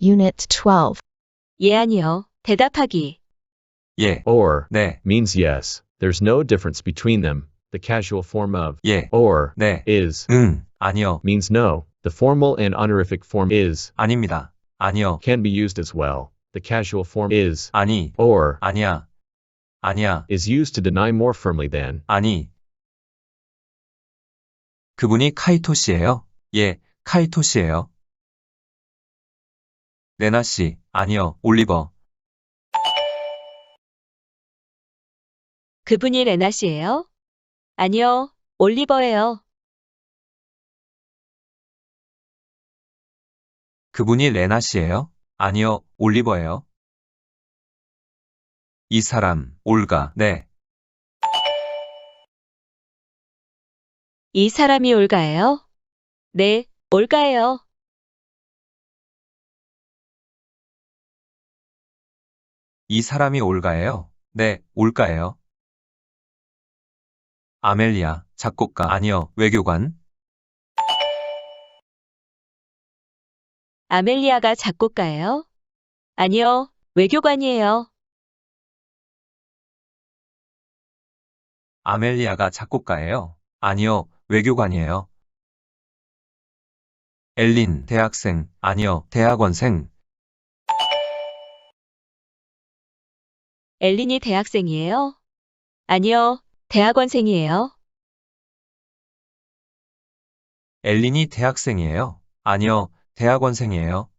Unit 12. 예, 아니요. 대답하기. 예, Or 네, means yes. There's no difference between them. The casual form of 예, or 네, is 아니요, means no. The formal and honorific form is 아닙니다, 아니요, can be used as well. The casual form is 아니, or 아니야, 아니야, is used to deny more firmly than. 아니. 그분이 카이토 씨예요? 예, 카이토 씨예요. 레나 씨, 아니요, 올리버. 그분이 레나 씨예요? 아니요. 올리버예요. 그분이 레나 씨예요? 아니요, 올리버예요. 이 사람, 올가, 네. 이 사람이 올가예요? 네, 올가예요. 이 사람이 올가예요? 네, 올가예요. 아멜리아, 작곡가, 아니요, 외교관. 아멜리아가 작곡가예요? 아니요, 외교관이에요. 아멜리아가 작곡가예요? 아니요, 외교관이에요. 엘린, 대학생, 아니요, 대학원생. 엘린이 대학생이에요? 아니요, 대학원생이에요. 엘린이 대학생이에요? 아니요, 대학원생이에요.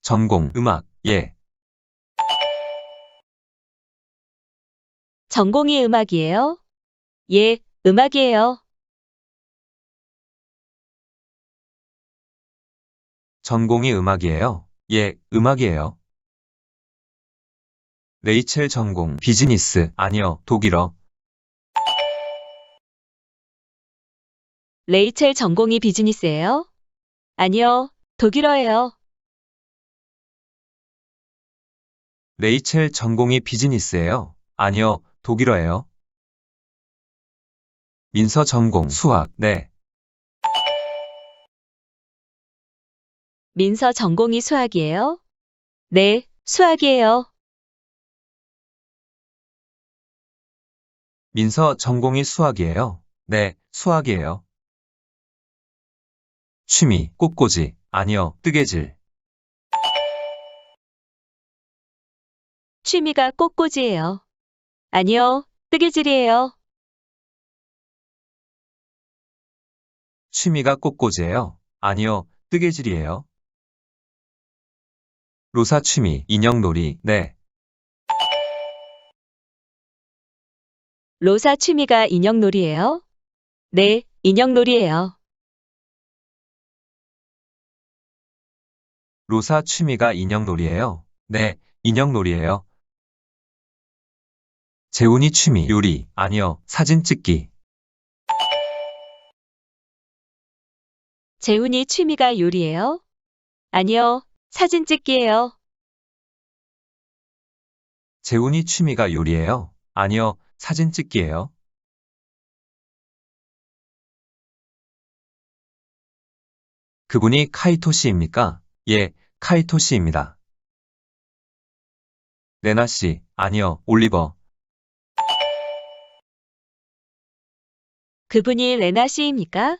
전공, 음악, 예. 전공이 음악이에요? 예, 음악이에요. 전공이 음악이에요? 예, 음악이에요. 레이첼 전공, 비즈니스, 아니요, 독일어. 레이첼 전공이 비즈니스예요? 아니요, 독일어예요. 레이첼 전공이 비즈니스예요? 아니요, 독일어예요. 민서 전공, 수학, 네. 민서 전공이 수학이에요? 네, 수학이에요. 민서 전공이 수학이에요? 네, 수학이에요. 취미, 꽃꽂이, 아니요, 뜨개질. 취미가 꽃꽂이예요. 아니요, 뜨개질이에요. 취미가 꽃꽂이예요? 아니요, 뜨개질이에요. 로사 취미, 인형놀이, 네. 로사 취미가 인형놀이예요? 네, 인형놀이예요. 로사 취미가 인형놀이예요? 네, 인형놀이예요. 재훈이 취미, 요리, 아니요, 사진 찍기. 재훈이 취미가 요리예요? 아니요, 사진 찍기예요. 재훈이 취미가 요리예요? 아니요, 사진 찍기예요. 그분이 카이토 씨입니까? 예, 카이토 씨입니다. 레나 씨, 아니요, 올리버. 그분이 레나 씨입니까?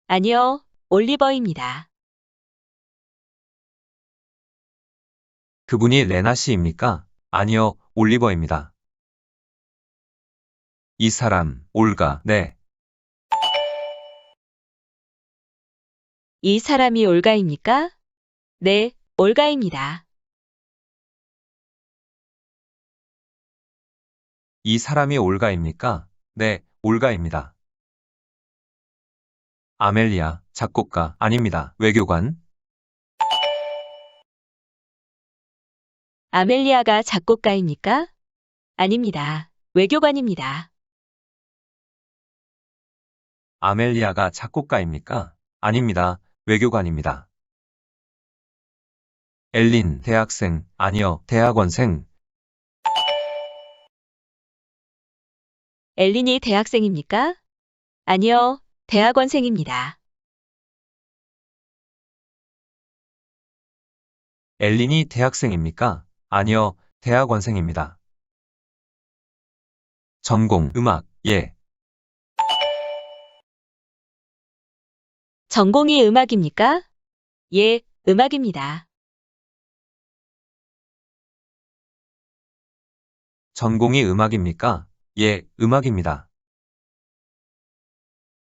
아니요, 올리버입니다. 그분이 레나 씨입니까? 아니요, 올리버입니다. 이 사람, 올가, 네. 이 사람이 올가입니까? 네, 올가입니다. 이 사람이 올가입니까? 네, 올가입니다. 아멜리아, 작곡가, 아닙니다. 외교관. 아멜리아가 작곡가입니까? 아닙니다. 외교관입니다. 아멜리아가 작곡가입니까? 아닙니다. 외교관입니다. 엘린, 대학생, 아니요, 대학원생. 엘린이 대학생입니까? 아니요, 대학원생입니다. 엘린이 대학생입니까? 아니요, 대학원생입니다. 전공, 음악, 예. 전공이 음악입니까? 예, 음악입니다. 전공이 음악입니까? 예, 음악입니다.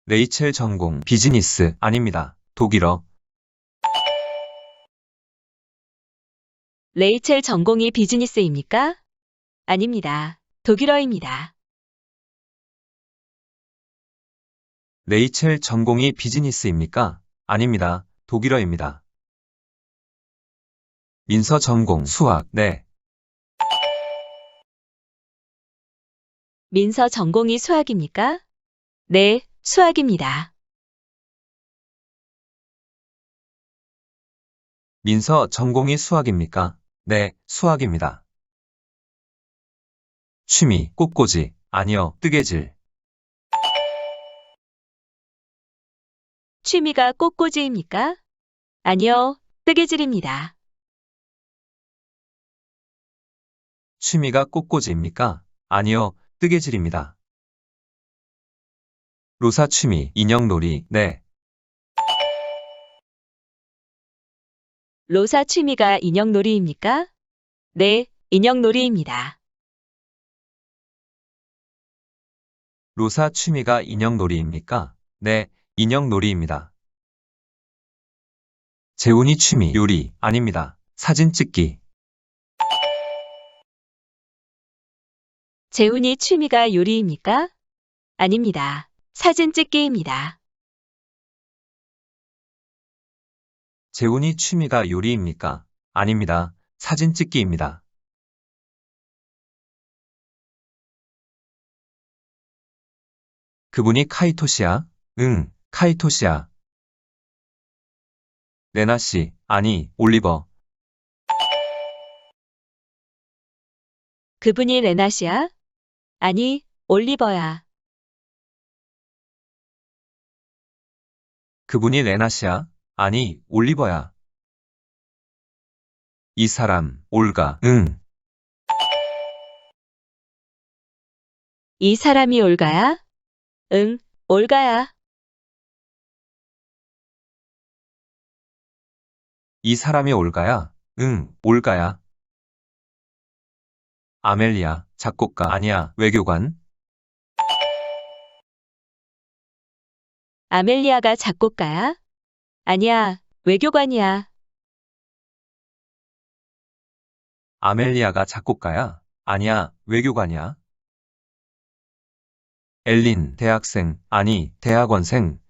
레이첼 전공, 비즈니스, 아닙니다. 독일어. 레이첼 전공이 비즈니스입니까? 아닙니다. 독일어입니다. 레이첼 전공이 비즈니스입니까? 아닙니다. 독일어입니다. 민서 전공, 수학, 네. 민서 전공이 수학입니까? 네, 수학입니다. 민서 전공이 수학입니까? 네, 수학입니다. 취미, 꽃꽂이, 아니요, 뜨개질. 취미가 꽃꽂이입니까? 아니요, 뜨개질입니다. 취미가 꽃꽂이입니까? 아니요, 뜨개질입니다. 로사 취미, 인형놀이, 네. 로사 취미가 인형놀이입니까? 네, 인형놀이입니다. 로사 취미가 인형놀이입니까? 네, 인형놀이입니다. 재훈이 취미, 요리, 아닙니다. 사진 찍기. 재훈이 취미가 요리입니까? 아닙니다. 사진 찍기입니다. 재훈이 취미가 요리입니까? 아닙니다. 사진 찍기입니다. 그분이 카이토시야? 응, 카이토시야. 레나 씨, 아니, 올리버. 그분이 레나시야? 아니, 올리버야. 그분이 레나 씨야? 아니, 올리버야. 이 사람, 올가, 응. 이 사람이 올가야? 응, 올가야. 이 사람이 올가야? 응, 올가야. 아멜리아, 작곡가, 아니야, 외교관. 아멜리아가 작곡가야? 아니야, 외교관이야. 아멜리아가 작곡가야? 아니야, 외교관이야. 엘린, 대학생, 아니, 대학원생.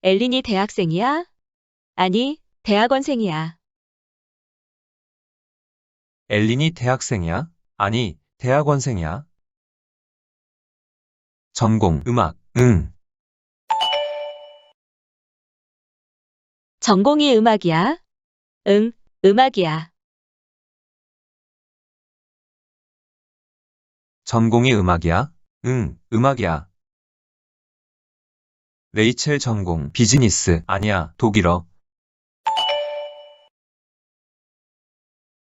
엘린이 대학생이야? 아니, 대학원생이야. 엘린이 대학생이야? 아니, 대학원생이야. 전공, 음악, 응. 전공이 음악이야? 응, 음악이야. 전공이 음악이야? 응, 음악이야. 레이첼 전공, 비즈니스, 아니야, 독일어.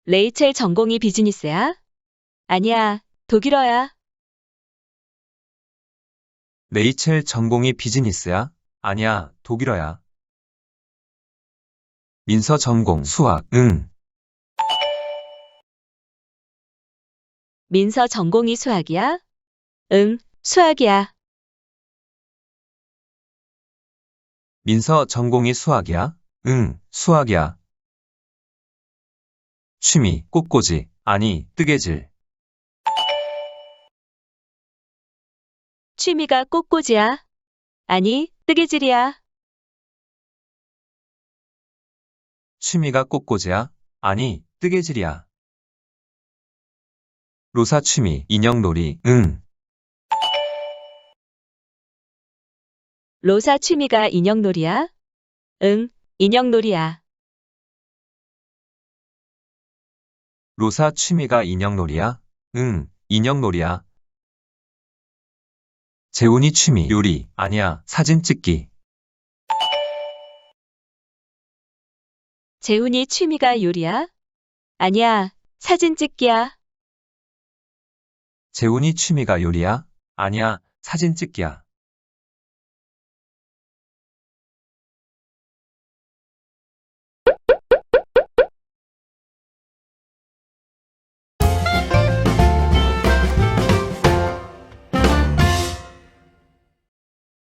레이첼 전공이 비즈니스야? 아니야, 독일어야. 레이첼 전공이 비즈니스야? 아니야, 독일어야. 민서 전공, 수학, 응. 민서 전공이 수학이야? 응, 수학이야. 민서 전공이 수학이야? 응, 수학이야. 취미, 꽃꽂이, 아니, 뜨개질. 취미가 꽃꽂이야? 아니, 뜨개질이야. 취미가 꽃꽂이야? 아니, 뜨개질이야. 로사 취미, 인형놀이, 응. 로사 취미가 인형놀이야? 응, 인형놀이야. 로사 취미가 인형놀이야? 응, 인형놀이야. 재훈이 취미, 요리, 아니야, 사진 찍기. 재훈이 취미가 요리야? 아니야, 사진 찍기야. 재훈이 취미가 요리야? 아니야, 사진 찍기야.